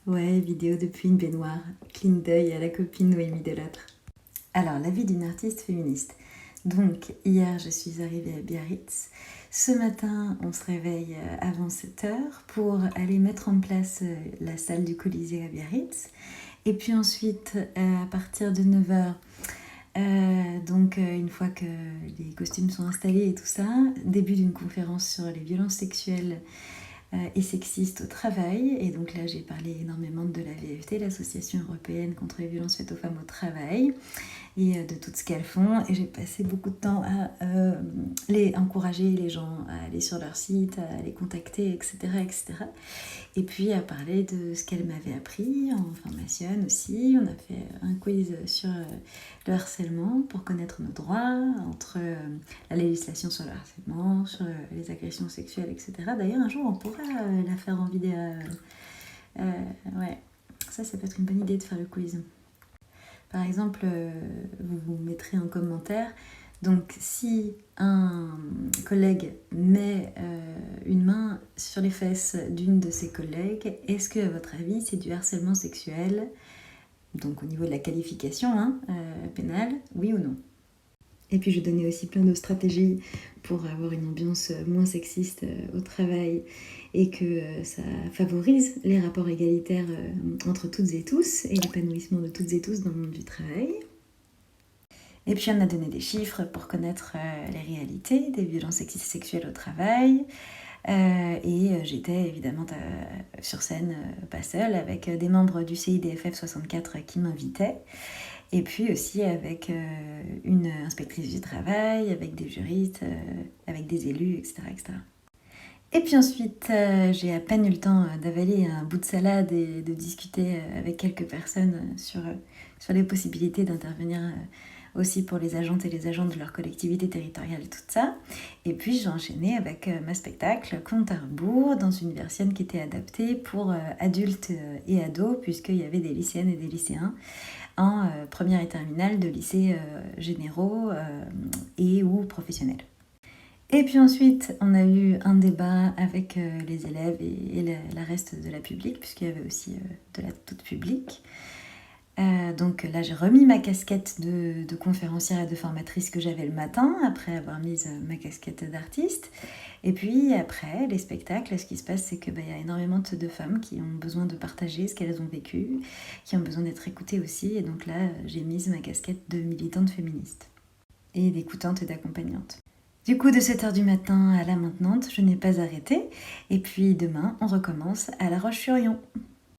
Ouais, vidéo depuis une baignoire. Clin d'œil à la copine Noémie Delattre. Alors, la vie d'une artiste féministe. Donc, hier, je suis arrivée à Biarritz. Ce matin, on se réveille avant 7h pour aller mettre en place la salle du Colisée à Biarritz. Et puis ensuite, à partir de 9h, donc une fois que les costumes sont installés et tout ça, début d'une conférence sur les violences sexuelles et sexistes au travail. Et donc là, j'ai parlé énormément de la VFT, l'Association européenne contre les violences faites aux femmes au travail, et de tout ce qu'elles font. Et j'ai passé beaucoup de temps à encourager les gens à aller sur leur site, à les contacter, etc., etc. Et puis à parler de ce qu'elles m'avaient appris en formation aussi. On a fait un quiz sur le harcèlement pour connaître nos droits, entre la législation sur le harcèlement, sur les agressions sexuelles, etc. D'ailleurs, un jour, on pourra la faire en vidéo. Ouais, ça peut être une bonne idée de faire le quiz. Par exemple, vous vous mettrez en commentaire. Donc, si un collègue met une main sur les fesses d'une de ses collègues, est-ce que, à votre avis, c'est du harcèlement sexuel? Donc, au niveau de la qualification pénale, oui ou non? Et puis, je donnais aussi plein de stratégies pour avoir une ambiance moins sexiste au travail et que ça favorise les rapports égalitaires entre toutes et tous et l'épanouissement de toutes et tous dans le monde du travail. Et puis on a donné des chiffres pour connaître les réalités des violences sexistes et sexuelles au travail. Et j'étais évidemment sur scène, pas seule, avec des membres du CIDFF 64 qui m'invitaient. Et puis aussi avec une inspectrice du travail, avec des juristes, avec des élus, etc., etc. Et puis ensuite, j'ai à peine eu le temps d'avaler un bout de salade et de discuter avec quelques personnes sur les possibilités d'intervenir aussi pour les agentes et les agents de leur collectivité territoriale et tout ça. Et puis j'ai enchaîné avec ma spectacle Compte à rebours dans une version qui était adaptée pour adultes et ados, puisqu'il y avait des lycéennes et des lycéens en première et terminale de lycées généraux et ou professionnels. Et puis ensuite, on a eu un débat avec les élèves et la reste de la public, puisqu'il y avait aussi de la toute publique. Donc là, j'ai remis ma casquette de conférencière et de formatrice que j'avais le matin, après avoir mis ma casquette d'artiste. Et puis après, les spectacles, ce qui se passe, c'est qu'il y a énormément de femmes qui ont besoin de partager ce qu'elles ont vécu, qui ont besoin d'être écoutées aussi. Et donc là, j'ai mis ma casquette de militante féministe et d'écoutante et d'accompagnante. Du coup, de 7h du matin à la maintenante, je n'ai pas arrêté. Et puis demain, on recommence à La Roche-sur-Yon.